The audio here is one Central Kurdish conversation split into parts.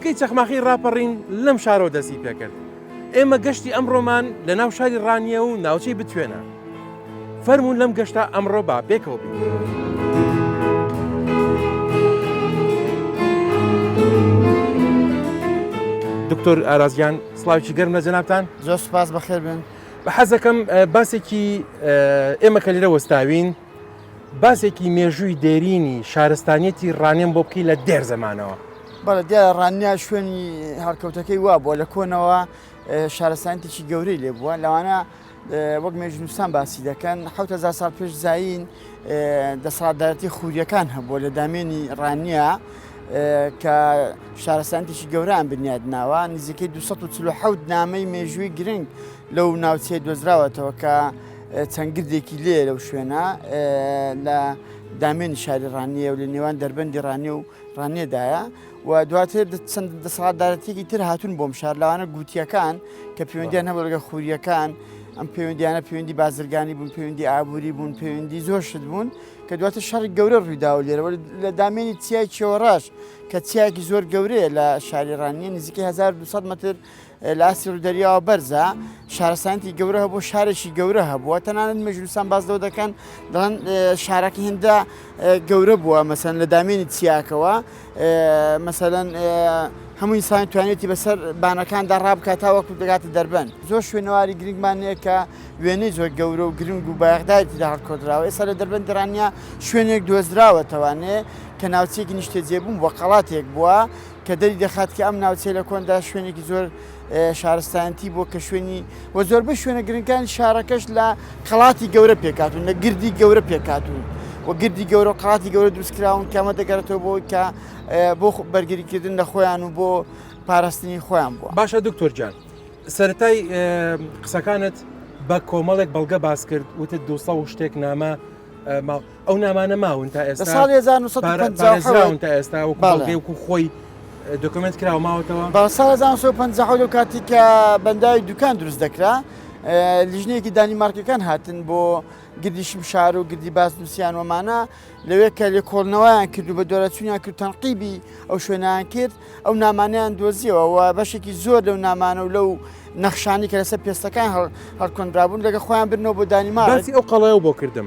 خەڵکەی چەخماخی ڕاپەڕین لەم شارەوە دەستی پێکرد. ئێمە گەشتی ئەمڕۆمان لە ناو شاری ڕانیە و ناوچەی بتوێنە. فەرمونون لەم گەشتە ئەمڕۆ با پێکەوە بین. دکتۆر ئارازیان سڵاوی گەرم لە جەنابتان. زۆر سوپاس بەخێر بن. بە حەزەکەم باسێکی ئێمە کە لێرە وەستاوین باسێکی مێژووی دێرینی شارستانیەتی ڕانێن بۆ بکەی لە دێر زەمانەوە. بەڵێ دیارە ڕانیا شوێنی هەرکەوتەکەی وا بووە لە کۆنەوە شارستانێکی گەورەی لێ بووە لەوانە وەک مێژنووسان باسی دەکەن 7000 ساڵ پێش زاین دەسەڵاتدارەتی خوریەکان هەبووە لە دامێنی ڕانیا کە شارستانێکی گەورەیان بنیاد ناوە نزیکەی 247 نامەی مێژووی گرنگ لەو ناوچەیە دۆزراوەتەوە کە چەندگردێکی لێ لەو شوێنە لە دامێنی شاری ڕانیە و لە نێوان دەربەندی ڕانیە و ڕانێدایە و دواتر چەند دەسەڵاتدارەتێکی تر هاتوون بۆم شار لەوانە گوتیەکان کە پەیوەندیان هەبوو لەگەڵ خوریەکان ئەم پەیوەندیانە پەیوەندی بازرگانی بوون پەیوەندی ئابووری بوون پەیوەندی زۆر شت بوون کە دواتر شەڕی گەورە ڕوویداوە لێرەوە لە دامێنی چیای چێوەڕاش کە چیاکی زۆر گەورەیە لە شاری ڕانیە نزیکەی 1200 متر لە ئاسی ڕوودەریاوە بەرزە شارستانێتی گەورە هەبوو شارێکی گەورە هەبووە تەنانەت مێژووسان باز لەوە دەکەن دەڵێن شارەکە هێندە گەورە بووە مەسەن لە دامێنی چیاکەوە مەسەلەن هەموو ئینسانی توانێتی بەسەر بانەکاندا ڕابکات تا وەکو دەگاتە دەربەن زۆر شوێنەواری گرنگمان هەیە کە وێنەی زۆر گەورە و گرنگ و بایەخدایەتیدا هەڵکۆدراوە ئێستا لە دەربەندی ڕانیا شوێنێک دۆزراوە تەوانێ کە ناوچەیەکی نیشتەجێبوون بۆ قەڵاتێک بووە کە دەری دەخات کە ئەم ناوچەی لە کۆندا شوێنێکی زۆر شارستانتی بۆ کە شوێنی وە زۆربەی شوێنە گرنگەکانی شارەکەش لە قەڵاتی گەورە پێکاتون لە گردی گەورە پێکاتون و گردی گەورە و قەڵاتی گەورە دروستکراون کامە دەگەرێتەوە بۆ کە بۆ بەرگریکردن لە خۆیان و بۆ پاراستنی خۆیان بووە. باشە دکتۆر جان سەرەتای قسەکانت بە کۆمەڵێک بەڵگە باس کرد وتت 200 و شتێک نامە ئەو نامانە ماون تا ئێستا ساڵی 1950 تا ئێستا وەکو بەڵگەی وەکو خۆی دۆکمنت کراوە ماوەتەوە بە ساڵ 1950 لەو کاتی کە بەنداوی دوکان دروست دەکرا لیژنەیەکی دانیمارکەکان هاتن بۆ گردی شمشار و گردی بازنووسیان وەمانە لەوێ کە لێکۆڵنەوەیان کرد و بە دۆرەچوونیان کرد تەنقیبی ئەو شوێنیان کرد ئەو نامانیان دۆزیەوە و بەشێکی زۆر لەو نامانە و لەو نەخشانی کە لەسەر پێستەکان هەڵکۆنرابوون لەگە خۆیان برنەوە بۆ دانیمار باسی ئەو قەڵایە بۆ کردم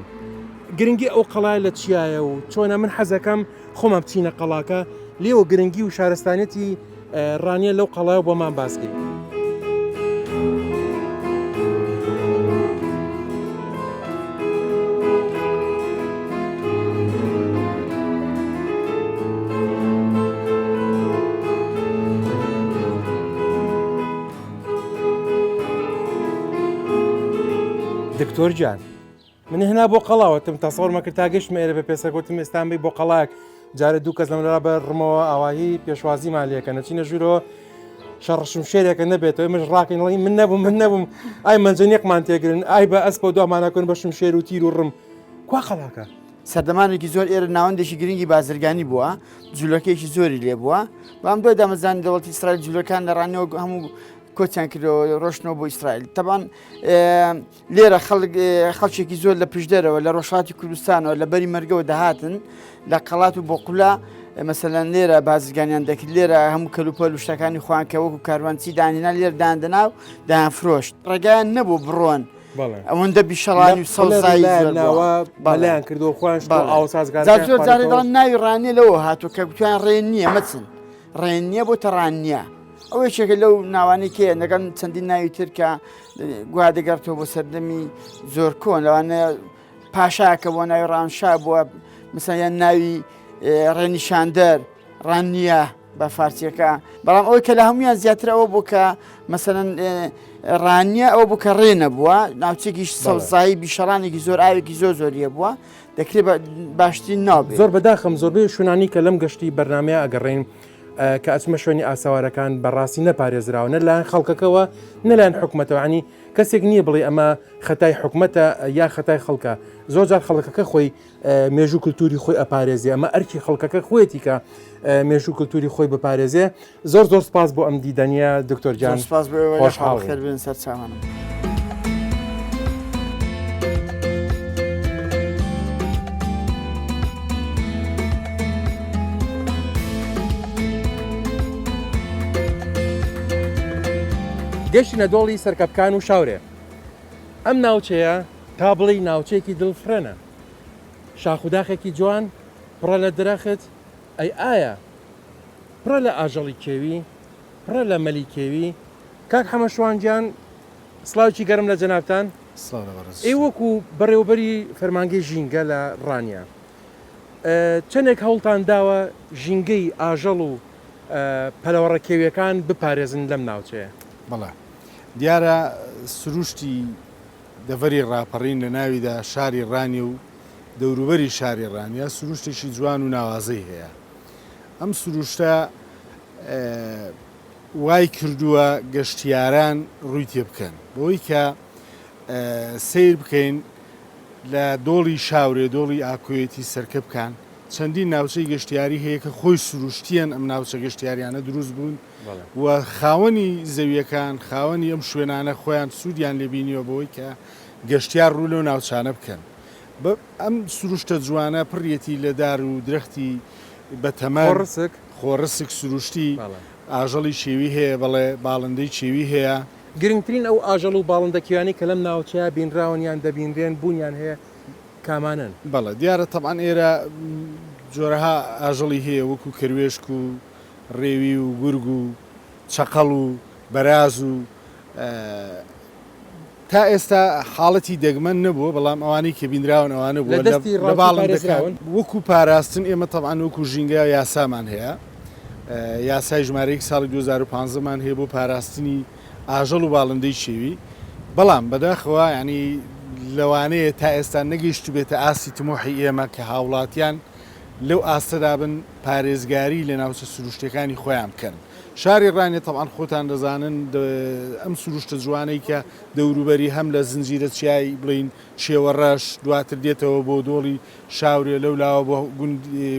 گرنگی ئەو قەڵای لە چیایە و چۆنە من حەزەکەم خۆمە بچینە قەڵاکە لێوە گرنگی و شارستانێتی ڕانیە لەو قەڵایە بۆمان باسکەین. دکتۆر جان من هێنا بۆ قەڵاوەتم تەسەوڕ مەکرد تا گەشتمە ئێرە بە پێسەکەوتم ئێستان بێ بۆ قەڵاک جارە دوو کەس لەمەرا بە ڕمەوە ئاواهی پێشوازیمان لێکە نەچینە ژوورەوە شەڕشم شێرێکە نەبێتەوە مش ڕاکەینڵی من نەبووم ئای مەنجەنیەکمان تێگرن ئای بە ئەسپە و دوامانەکەن بە شم شێر و تیر و ڕم کوا قەڵاکە سەردەمانێکی زۆر ئێرە ناوەندێکی گرنگی بازرگانی بووە جوولەکەیکی زۆری لێ بووە بەم دوای دامەزانی دەوڵەتی ئیسرائیل جوولەکان لە ڕانەوە هەموو کۆچیان کردەوە ڕۆشتنەوە بۆ ئیسرائیل تەبان لێرە خەڵکێکی زۆر لە پشدەرەوە لە ڕۆژهاتی کوردستانەوە لە بەری مەرگەوە دەهاتن لە قەڵات و بۆقولا مەسەلەن لێرە بازرگانیان دەکرد لێرە هەموو کەلوپەل و شتەکانی خۆیان کە وەکو کاروانچی دانینا لێرە داندەنا و دایان فرۆشت ڕێگایان نەبوو بڕۆن ئەوەندە بیشەڵانی و سەوزایی بەڵیان کردو خۆیان ئاوسازگار جارێ ناوی ڕانیە لەوە هاتووە کە گوتیان ڕێن نییە مەچن ڕێن نییە بۆ تەڕانیە ئەوە یەکێکە لەو ناوانەی کێ نەگەن چەندین ناوی تر کە گوا دەگەڕێتەوە بۆ سەردەمی زۆر کۆن لەوانە پاشاکە بۆ ناوی ڕانشا بووە مثلا یان ناوی ڕێنیشاندەر ڕانیە بە فارسیەکە بەڵام ئەوەی کە لە هەمویان زیاتر ئەوە بوو کە مەسەلەن ڕانیە ئەوە بوو کە ڕێ نەبووە ناوچێکی سەوزایی بیشەڵانێکی زۆر ئاوێکی زۆر زۆریە بووە دەکرێت باشترین ناوبێت زۆر بەداخەم زۆربەی شوێنانی کە لەم گەشتی بەرنامەیە ئەگەڕێن کە ئەچمە شوێنی ئاساوارەکان بەڕاستی نەپارێزراوە نەلایەن خەڵکەکەەوە نەلایەن حکوومەتەوە عنی کەسێک نییە بڵێ ئەمە خەتای حکوومەتە یا خەتای خەڵکە زۆر جار خەڵکەکە خۆی مێژوو کللتوری خۆی ئەپارێزیە ئەمە ئەرکی خەڵکەکە خۆیەتی کە مێژوو کللتوری خۆی بپارێزێ زۆر سپاس بۆ ئەم دیدەنیە دکتۆر جان خۆشحاڵ سەر چاوانم. گەشتینە دۆڵی سەرکەبکان و شاورێ. ئەم ناوچەیە تا بڵی ناوچەیەکی دڵفرێنە، شاخوداخێکی جوان پڕە لە درەخت، ئەی ئایا پڕە لە ئاژەڵی کێوی، پڕە لە مەلی کێوی. کاک حەمەشوانگیان سڵاوکی گەرم لە جەنابتان. ئەی وەکو بەڕێوەبەری فەرمانگەی ژینگە لە ڕانیا، چەندێک هەوڵتان داوە ژینگەی ئاژەڵ و پەلەوەڕە کێویەکان بپارێزن لەم ناوچەیە؟ بەڵێ دیارە سروشتی دەڤەری ڕاپەڕین لە ناویدا شاری ڕانی و دەوروبەری شاری ڕانیا سروشتێکی جوان و ناوازەی هەیە. ئەم سروشتە وای کردووە گەشتیاران ڕووی تێ بکەن بۆی کە سیر بکەین لە دۆڵی شاورێ، دۆڵی ئاکۆیەتی سەرکە بکەن. چەندین ناوچەی گەشتیاری هەیە کە خۆی سروشتیان ئەم ناوچە گەشتیاریانە دروست بوون و خاوەنی زەویەکان، خاوەنی ئەم شوێنانە خۆیان سوودیان لێبینیوە بەوەی کە گەشتیار ڕوو لەو ناوچانە بکەن. ئەم سروشتە جوانە پڕیەتی لە دار و درەختی بەتەمە خۆڕسک سروشتی ئاژەڵی چێوی هەیە، بەڵێ باڵندەی چێوی هەیە. گرنگترین ئەو ئاژەڵ و باڵندەکیوانی کە لەم ناوچەیە بینراونیان دەبینرێن بوونیان هەیە کامانن؟ بەڵێ دیارە تەبعاً ئێرە جۆرەها ئاژەڵی هەیە وەکو کروێشک و ڕێوی و گورگ و چەقەڵ و بەراز و تا ئێستا حاڵەتی دەگمەن نەبووە، بەڵام ئەوانەی کە بینراون ئەوانە بووە لە باڵندەکان وەکو پاراستن. ئێمە تەبعاً وەکو ژینگە یاسامان هەیە، یاسای ژمارەیەک ساڵی 2015مان هەیە بۆ پاراستنی ئاژەڵ و باڵندەی شێوی. بەڵام بەداخەوە ینی لەوانەیە تا ئێستا نەگەیشت بێتە ئاسی تمۆحی ئێمە کە هاوڵاتیان لەو ئاستەدا بن پارێزگاری لە ناوچە سروشتەکانی خۆیان بکەن. شاری ڕانێ تەبعاً خۆتان دەزانن ئەم سروشتە جوانەی کە دەوروبەری هەم لە زنجیرە چیای بڵین شێوەڕەش دواتر دێتەوە بۆ دۆڵی شاورێ، لەولاوە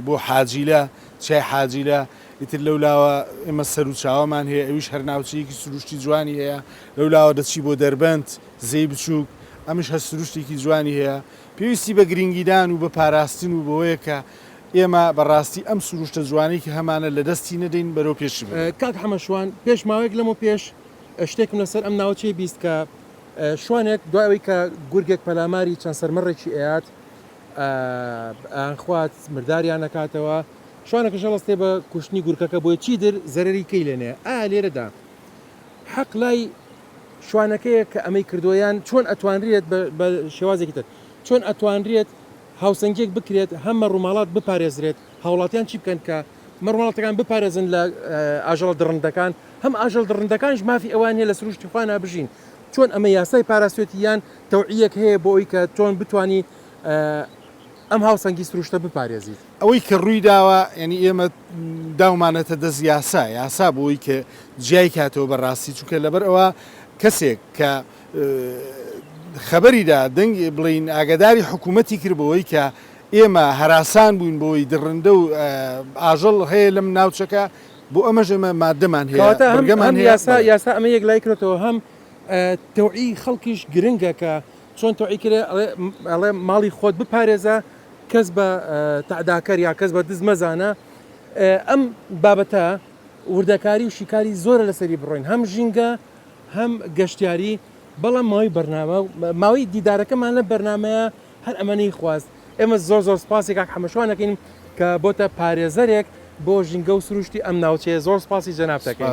بۆ حاجیلە، چای حاجیلە، ئیتر لەولاوە ئێمە سەر و چاوەمان هەیە، ئەویش هەر ناوچەیەکی سروشتی جوانی هەیە. لەولاوە دەچی بۆ دەربەند، زەی بچووک، ئەمش هەر سروشتێکی جوانی هەیە. پێویستی بە گرنگیدان و بە پاراستن و بەوەیە کە ئێمە بەڕاستی ئەم سروشتە جوانەی کە هەمانە لە دەستی نەدەین بەرەو پێش بێت. کاک حەمەشوان پێش ماوەیەک لەمە پێش شتێکم لەسەر ئەم ناوچەی بیست کە شوانێک دوایەوەی کە گورگێک پەلاماری چەند سەرمەڕێکی ئەیات ئەخوات مرداریان نەکاتەوە، شوانەکەش هەڵەستێ بە کوشتنی گورکەکە بۆیە چی در زەرری کەی لێنێ لێرەدا حەق لای شوانەکەیە کە ئەمەی کردویان چۆن ئەتوانرێت بە شێوازێکی تر چۆن ئەتوانرێت هاوسەنگێک بکرێت هەمە ڕووماڵات بپارێزرێت، هاوڵاتیان چی بکەن کە مەڕووماڵاتەکان بپارێزن لە ئاژەڵ دڕندەکان، هەم ئاژەڵ دڕندەکانش مافی ئەوان هەیە لە سروشتی خوا نابژین. چۆن ئەمە یاسای پاراستوێتی یان تەوعیەک هەیە بۆ ئەوی کە چۆن بتانی ئەم هاوسەنگی سروشتە بپارێزیت؟ ئەوەی کە ڕووی داوە ینی ئێمە داومانەتە دەست یاسا بۆی کە جیای کاتەوە بەڕاستی، چونکە لەبەر ئەوە کەسێک کە خەبەریدا دەنگ بڵین ئاگداری حکوومەتی کردبەوەی کە ئێمە هەراسان بووین بۆی دڕندە و ئاژەڵ هەیە لەم ناوچەکە، بۆ ئەمەش ئێمە مادەمان هەیە یاسا ئەمە یەک لای کردەوە هەم تەوعی خەڵکیش گرنگە کە چۆن تەوعی کرێ ئەڵێ ماڵی خۆت بپارێزە، کەس بە تەعداکەر یا کەس بە دز مەزانە. ئەم بابەتە وردەکاری و شیکاری زۆرە لەسەری بڕۆین، هەم ژینگە هەم گەشتیاری. بەڵام ماوەی دیدارەکەمان لە بەرنمەیە هەر ئەمەنەی خواست. ئێمە زۆر سپاسی کاک حەمەشوانەکەین کە بۆتە پارێزەرێک بۆ ژینگە و سروشتی ئەم ناوچەیە. زۆر سپاسی جەنابتەکەین.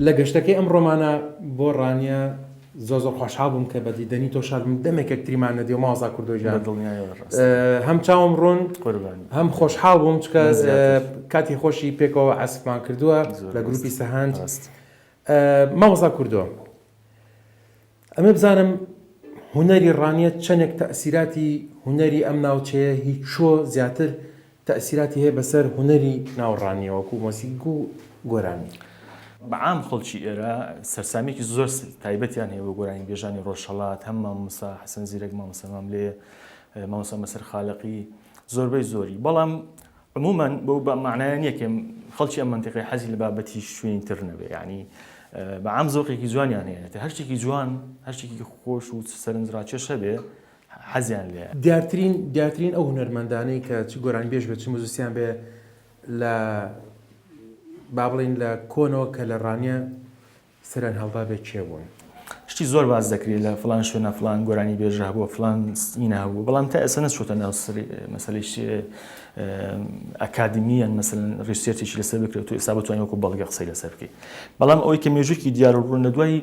لە گەشتەکەی ئەم ڕۆمانە بۆ ڕانیە زۆر خۆشحاڵ بووم کە بەدیدەنی تۆ شادم دەمێکێک تریمان نەدی و مازا کوردۆژان هەم چاوم ڕۆن هەم خۆشحاڵ بووم چکە کاتی خۆشی پێکەوە ئەسفمان کردووە لە گروپی سەهاند مازا کوردۆ ئەمە بزانم هوەری ڕانیە چەندێک تەئسیراتی هوەری ئەم ناوچەیە هیچ چۆ زیاتر تەئسیراتی هەیە بەسەر هوەری ناوڕانیەوەکو مۆسیق و گۆرانی بەعام خەڵکی ئێرە سەرسامێکی زۆر تایبەتیان هەیە بۆ گۆرانی بێژانی ڕۆژهەڵات هەم مامۆستا حەسەن زیرەک مامۆستا لێ مامۆستا مەسەر خالقی زۆربەی زۆری بەڵام عموماً بۆ بە معنایە نییە کە خەڵکی ئەم منتیقی حەزی لە بابەتی شوێنی تر نەبێ یعنی بەعام زۆقێکی جوانیان هەیە هەرشتێکی جوان هەرشتێکی خۆش و سەرنجڕاکێش هەبێ حەزیان لێ دیارترین ئەو هونەرمەندانەی کە چ گۆرانی بێژ بێت چ موزیسیان بێ لە با بڵین لە کۆنەوە کە لە ڕانیە سەرەن هەڵدا بێت چێ بوون شتی زۆر باز دەکرێت لە فلان شوێنە فلان گۆرانی بێژە بووە فلان ئینە هەبوو بەڵام تا ئێستا نەچۆتە ناو مەسەلەی ئەکادمیان مەسەلەن ریسێرچێکی لەسەر بکرێت و ئێستا بتوانین وەکو بەڵگە قسەی لەسەر بکەیت بەڵام ئەوەی کە مێژووکی دیارڕوون لە دوای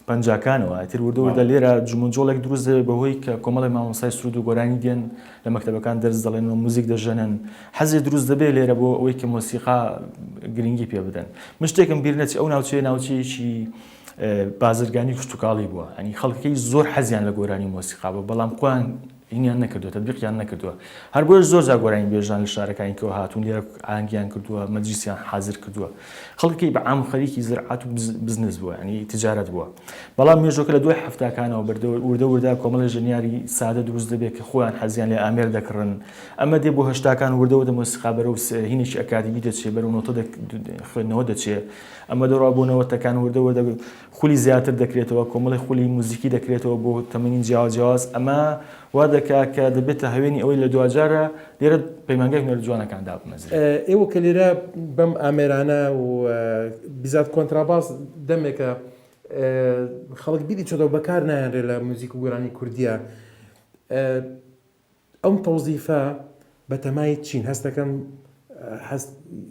پەنجاکانەوە ئەتر وردەوردە لێرە جمونجۆڵێک دروست دەبێت بەهۆی کە کۆمەڵی مامۆستای سرود و گۆرانی دێن لە مەکتەبەکان دەرس دەڵێن و موزیک دەژەنن حەزێ دروست دەبێت لێرە بۆ ئەوەی کە مۆسیقا گرنگی پێ بدەن شتێکم بیر نەچێت ئەو ناوچەیەکی بازرگانی کشتتوکاڵی بووە ئەنی خەڵکەکەی زۆر حەزیان لە گۆرانی مۆسیقا بوو بەڵام خۆیان اینیان نەکردووە تەطبیقیان نەکردووە هەر بۆش زۆر جا گۆرانی بێژان لە شارەکانی کەەوە هاتوون لێرە ئاهەنگیان کردووە مەجلیسیان حازر کردووە خەڵکی بەعام خەریکی زراعەت و بزنس بووە ینی تجارەت بووە بەڵام مێژۆکە لە دوای هەفتاکانەوە وردە کۆمەڵی ژنیاری سادە دروست دەبێت کە خۆیان حەزیان لێ ئامێر دەکڕن ئەمە دێ بۆ هەشتاکان وردەوردە مۆسیقا بەرەو هینێکی ئەکادمی دەچێت بەرەو نۆتە خوێندنەوە دەچێت ئەمە دەڕوا بۆ نەوەتەکان وردەوردە خولی زیاتر دەکرێتەوە کۆمەڵی خولی موزیکی دەکرێتەوە بۆ تەمەنی جیاواز ئەمە وا دەکات کە دەبێتە هەوێنی ئەوەی لە دوجارە لێرە پەیمانگای هونەر جوانەکاندا بمەزرێت ئێوە کە لێرە بەم ئامێرانە و بیزات کۆنتراباس دەمێکە خەڵک بیری چۆتەوە بەکار نایەنرێت لە موزیک و گۆرانی کوردیە ئەم تەوزیفە بە تەمای چین هەست دەکەم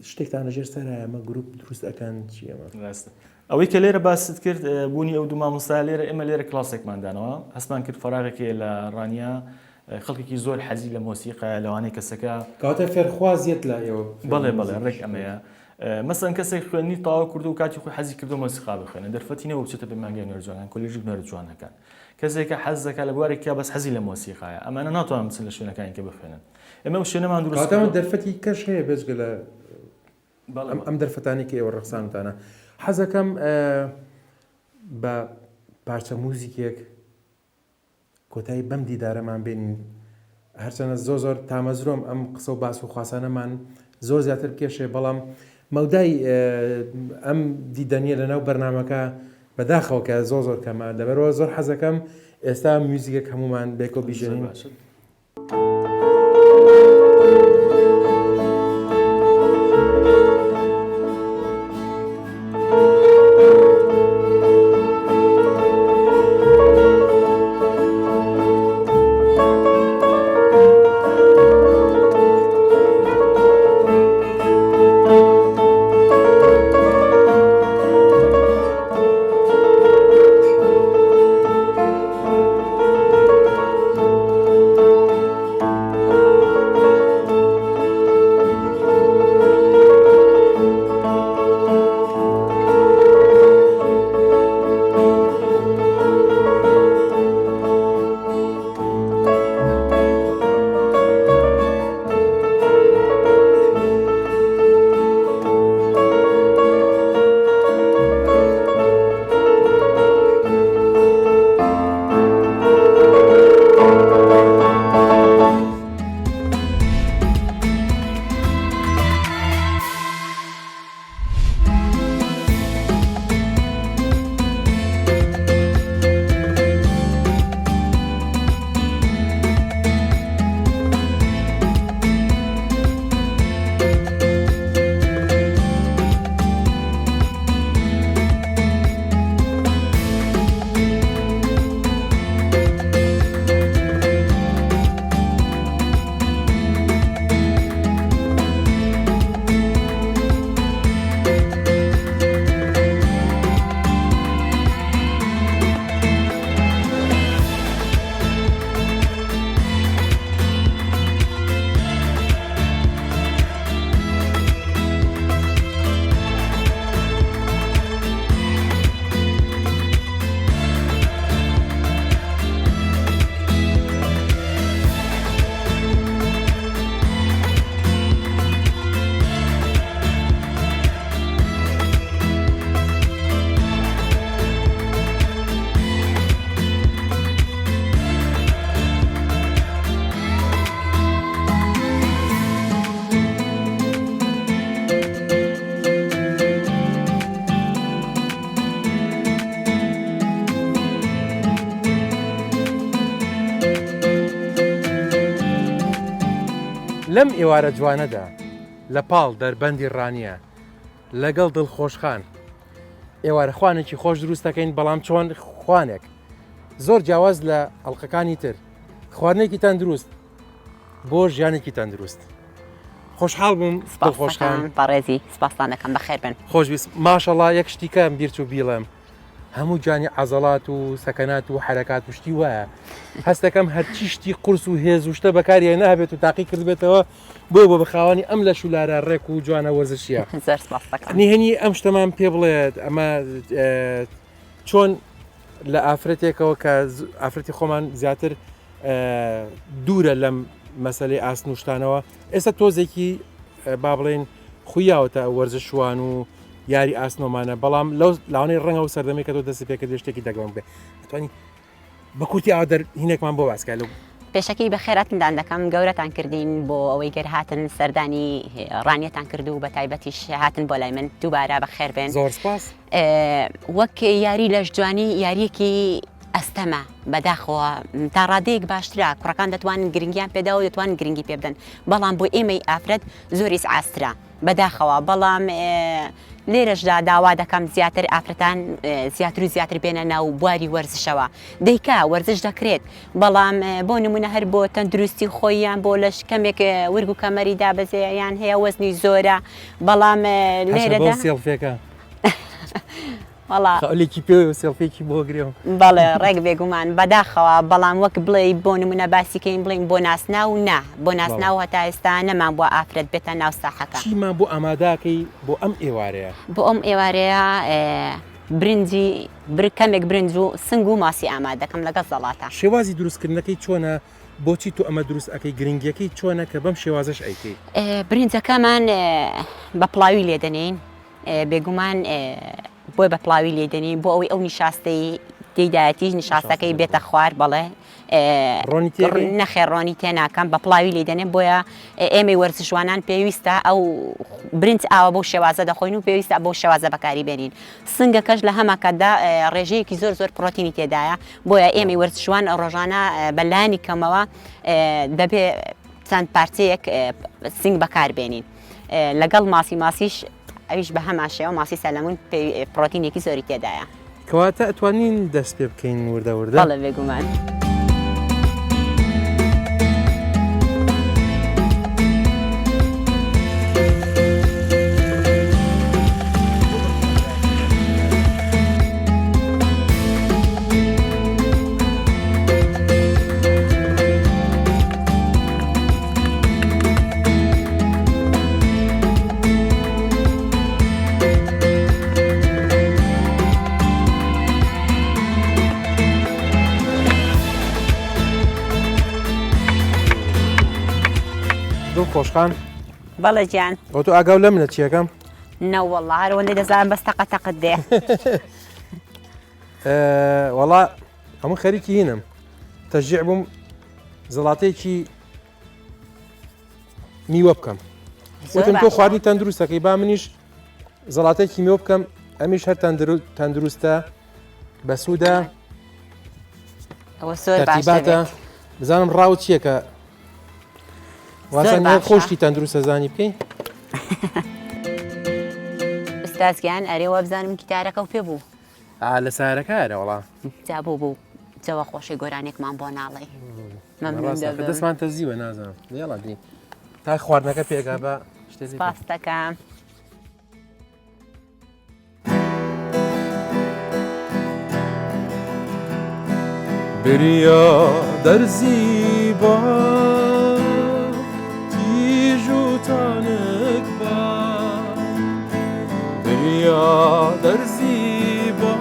شتێکتان لەژێر سەرە ئەمە گروپ دروست ئەەکەن چی ئەمە ئەوەی کە لێرە باست کرد بوونی ئەو دوو مامۆستا لێرە ئێمە لێرە کلاسێکماندانەوە هەستمان کرد فەراغێکی لە ڕانیا خەڵکێکی زۆر حەزی لە مۆسیقا لەوانەیە کەسەکە کاتە فێرخوازیت لە ئێوە بەڵێ ڕێک ئەمەیە مەسەن کەسێک خوێنی تاوا کردو و کاتی خۆی حەزی کردو مۆسیقا بخوێنە دەرفەتینەوە بچێتە پەیمانگای هونەر جوانەکان کۆلێژی هونەر جوانەکان کەسێکە حەز دەکات لە بوارێکیا بەس حەزی لە مۆسیقایە ئەمانە ناتوانن بچن لە شوێنەکانی کە بخوێنن ئێمە شوێنەمان دروست کاتەوە دەرفەتی کەش هەیە بێجگە لە ئەم دەرفەتانی کە ئێوە ڕەخسانتانە حەزەکەم بە پارچە موزیکێک کۆتایی بەم دیدارەمان بینین هەرچەنە زۆر تامەزرۆم ئەم قسە و باس و خواسانەمان زۆر زیاتر بکێشێ بەڵام مەودای ئەم دیدەنیە لەناو بەرنامەکە بەداخەوە کە زۆر کەمە لەبەرەوە زۆر حەزەکەم ئێستا میوزیکێک هەمومان بێکۆ بیژێنین لەم ئێوارە جوانەدا لە پاڵ دەربەندی ڕانیە لەگەڵ دڵخۆشخان ئێوارە خوانێکی خۆش دروست دەکەین بەڵام چۆن خوانێک زۆر جیاواز لە ئەڵلقەکانی تر خواردنێکی تەندروست بۆ ژیانێکی تەندروست خۆشحاڵ بووم دڵخۆشخان بەڕێزی سپاسان دەکەم بەخێر بن خۆشویست ماشەڵڵا یەک شتیکەم بیرچ و بیڵم هەموو جانی عەزەڵات و سەکەنات و حەرەکات و شتی وایە هەست دەکەم هەرچی شتی قورس و هێز و شتە بەکاریە نابێت و تاقی کردبێتەوە بۆ بەخاوانی ئەم لە شولارە ڕێک و جوانە وەرزشیە زۆر سپاس دەکەم هەنی ئەم شتەمان پێ بڵێت ئەمە چۆن لە ئافرەتێکەوە کە ئافرەتی خۆمان زیاتر دوورە لەم مەسەلەی ئاسن و شتانەوە ئێستا تۆزێکی با بڵێن خویاوەتە وەرزشوان و یاری ئاسنۆمانە بەڵام لەو لاوانەی ڕەنگە و سەردەمی کە تۆ دەست پێکە شتێکی دەگەڵم بێ ئەتوانی بە کورتی ئاودەر هینێکمان بۆ باسکە لەو پێشەکەی بە خێراتندان دەکەم گەورەتان کردین بۆ ئەوەی گەر هاتن سەردانی ڕانیەتان کرد و بە تایبەتیش هاتن بۆ لای من دووبارە بە خێر بێن زۆر سپاس وەک یاری لەش جوانی یاریەکی ئەستەمە بەداخەوە تا ڕادەیەک باشترا کوڕەکان دەتوانن گرنگیان پێدا و دەتوانن گرنگی پێ بدەن بەڵام بۆ ئێمەی ئافرەت زۆریس ئاسترا بەداخەوە بەڵام لێرەشدا داوا دەکەم زیاتر ئافرەتان زیاتر و زیاتر بێنە ناو بواری وەرزشەوە دەیکا وەرزش دەکرێت بەڵام بۆ نمونە هەر بۆ تەندروستی خۆیان بۆ لەش کەمێک ورگ و کەمەری دابەزێیان هەیە وەزنی زۆرە بەڵام لێرەدا سێڵفێکە وڵێکی پێ سێڵفێکی بۆ گرێەوە بەڵێ ڕێک بێگومان بەداخەوە بەڵام وەک بڵێ بۆ نمونە باسیکەین بڵین بۆ ناسنا و نا بۆ ناسنا و هەتا ئێستا نەمان بۆ ئافرەت بێتە ناو ساحەکە چیمان بۆ ئاماداکەی بۆ ئەم ئێوارەیە بۆ ئەم ئێوارەیە برنجی کەمێک برنج و سنگ و ماسی ئامادەکەم لەگەڵ زەڵاتە شێوازی دروستکردنەکەی چۆنە بۆچی تو ئەمە دروست ئەەکەی گرنگیەکەی چۆنە کە بەم شێوازش ئەیکەی برنجەکەمان بە پڵاوی لێدەنین بێگومان بۆی بە پڵاوی لێدەنین بۆ ئەوەی ئەو نیشاستەی تێدایەتی نیشاستەکەی بێتە خوار بەڵێ نەخێڕۆنی تێناکەم بە پڵاوی لێدەنێ بۆیە ئێمەی وەرزشوانان پێویستە ئەو برنج ئاوە بەو شێوازە دەخۆین و پێویستە بەو شێوازە بەکاری بێنین سنگەکەش لە هەماکەدا ڕێژەیەکی زۆر زۆر پرۆتینی تێدایە بۆیە ئێمەی وەرزشوان ڕۆژانە بەلانی کەمەوە دەبێ چەند پارچەیەک سنگ بەکار بێنین لەگەڵ ماسیش ئەویش بە هەماشەوە ماسی سەلەمون پرۆتینێکی زۆری تێدایە کەواتە ئەتوانین دەست پێ بکەین وردە بەڵێ بێگومان خۆشخان بەڵێ گیان بۆ تۆ ئاگاو لە منە چیەکەم نەوەڵڵا هەروە لێ دەزانم بەس تەقەتەقت دێ وەڵا هەموو خەریکی هینم تەشجیع بووم زەڵاتەیەکی میوە بکەم وتم تۆ خواردنی تەندروستەکەی با منیش زەڵاتەیەکی میوە بکەم ئەمیش هەر تەندروستە بەسوودە تەرتیباتە بزانم ڕاو چییەکە واسان خۆشتی تەندروستە زانی بکەین ئستازگیان ئەرێوە بزانم گیتارەکە و پێ بوو لە سارەکەرە وڵا جا بوو جەوە خۆشی گۆرانێکمان بۆ ناڵێ دەستمان تەزیوە نازانم یاڵا دی تا خواردنەکە پێگا بە سپاس دەکەم بریا دەرزی بە تانك با بريا درزي با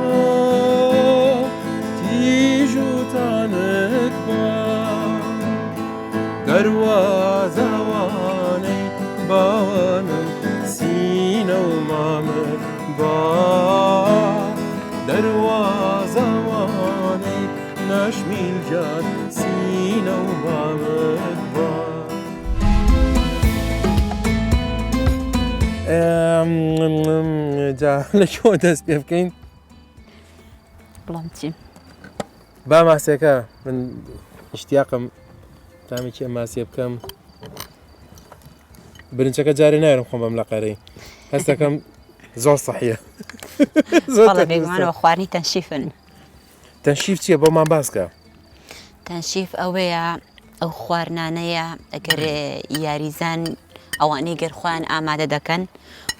تيجو تانك با دروازة واني باوانك سينا ومامك با دروازة واني نشمي الجاد سينا ومامك با جا لەکۆ دەست پێ بکەین بڵام چی با ماسێکە من ئیشتیاقم تامێکی ئەم ماسیە بکەم برنجەکە جارێ نایرم خۆم بەم لە قەرەی هەستەکەم زۆر سەحیە بەڵێ بێگومانەوە خواردنی تەنشیفن. تەنشیف چییە بۆمان باسکە؟ تەنشیف ئەوەیە ئەو خواردنانەیە ئەگەر یاریزان ئەوانەی گەرخوایان ئامادە دەکەن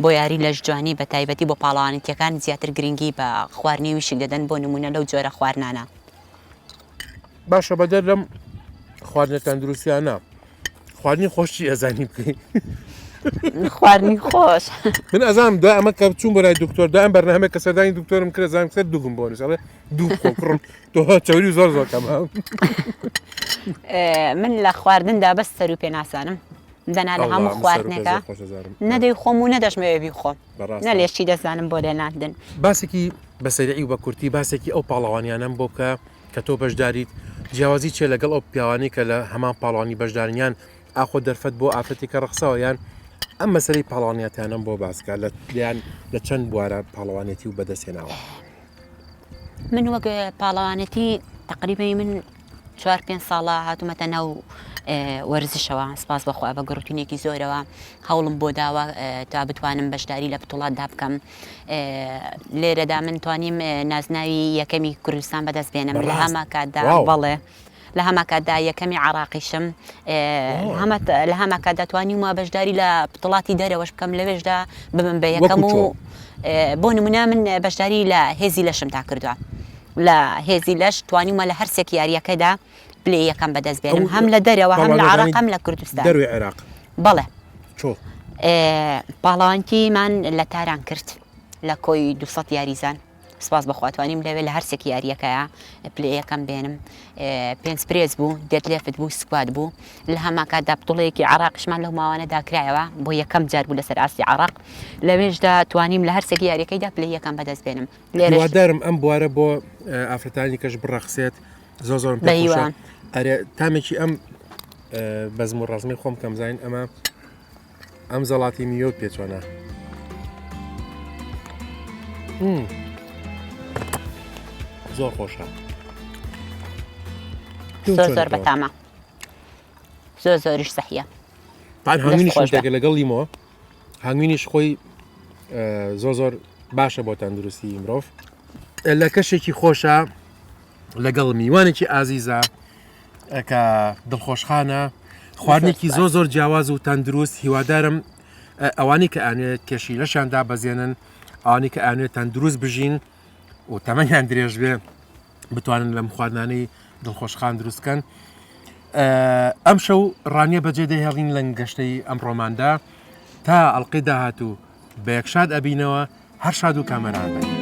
بۆ یاری لەش جوانی بە تایبەتی بۆ پاڵەوانیتیەکان زیاتر گرنگی بە خواردنی ویشک دەدەن بۆ نمونە لەو جۆرە خواردنانە. باشە بەدەر لەم خواردنە تەندروستیانە خواردنی خۆشی ئەزانی بکەین. خواردنی خۆش من ئەزانم دوای ئەمە کە بچوون بۆ لای دکتۆر دوایان بەرنامەیە کە سەردانی دکتۆرم کرد زانم سەر دووگم بۆ نووسڵێ دوو خۆکڕم تۆ چاوری زۆر زۆر کەمە. من لە خواردندا بەس سەر و پێ ناسانم دەنا لە هەموو خواردنێکە نەدەی خۆم و نەدەشمەوێبی خۆم نە لێشی دەزانم بۆ لێناندن. باسێکی بەسەریعی و بە کورتی باسێکی ئەو پاڵەوانیانم بۆ بکە کە تۆ بەشداریت جیاوازی چێ لەگەڵ ئەو پیاوانی کە لە هەمان پاڵوانی بەشدارنیان ئاخۆ دەرفەت بۆ ئافرەتێکە ڕخسەوە یان ئەم مەسەرەی پاڵوانیاتیانم بۆ باسکە لیان لە چەند بوارە پاڵەوانێتی و بەدەستێناوە. من وەک پاڵەوانێتی تقریبی من 4-5 ساڵە هاتوومەتە ناو وەرزشەوە سپاس بەخوا بە گڕوتینێکی زۆرەوە هەوڵم بۆ داوە تا بتوانم بەشداری لە بتوڵاتدا بکەم. لێرەدا من توانیم نازناوی یەکەمی کوردستان بەدەست بێنم لە هەما کاتدا بەڵێ لە هەما کاتدا یەکەمی عراقیشم لە هەما کاتدا توانیمە بەشداری لە بتڵاتی دەرەوەش بکەم لەوێشدا ببم بە یەکەم و بۆ نمونە من بەشداری لە هێزی لەشم تا کردووە لە هێزی لەش توانیمە لە هەرسێک یاریەکەدا پلێ یەکەم بەدەست بێنم هەم لە دەرەوە هەم لە عراق هەم لە کوردستان دەروی عێراق. بەڵێ چۆ پاڵەوانتیمان لە تاران کرد لە کۆی 200 یاریزان سپاس بەخواتوانیم لەوێ لە هەرسێکی یاریەکەیە پلێ یەکەم بێنم. 5 پرێز بوو دێتلێفت بوو سکوات بوو لە هەما کاتدا بتوڵەیەکی عراقشمان لەو ماوانەدا کرایەوە بۆ یەکەم جار بوو لەسەر ئاسی عراق لەوێشدا توانیم لە هەرسێکی یاریەکەیدا پلێ یەکەم بەدەست بێنم. لێرەدارم ئەم بوارە بۆ ئافرەتانی کەش بڕەخسێت زۆر پێخۆشە ئەرێ تامێکی ئەم بەزم و ڕازمی خۆم کەم زین ئەم زەڵاتی میۆ پێچۆنە زۆر خۆشە زۆر بەتامە زۆریش سەحیە. هەنگوینیش دەگە لەگەڵ لیمۆ هەنگوینیش خۆی زۆر باشە بۆ تەندروستی مرۆڤ لە کەشێکی خۆشە لەگەڵ میوانێکی ئازیزە کە دڵخۆشخانە خواردنێکی زۆر جیاواز و تەندروست هیوادارم ئەوانی کە ئەوێت کێشی لەشاندا بەزێنن ئەوانی کە ئەوێت تەندروست بژین و تەمەنیان درێژ بێ بتوانن لەم خواردنانەی دڵخۆشخان دروستکەن. ئەم شەو ڕانیە بەجێ دەهێڵین لە گەشتەی ئەم ڕۆماندا تا ئەڵلقەی داهاتوو بە یەکشاد ئەبینەوە هەر شاد و کامەران بن.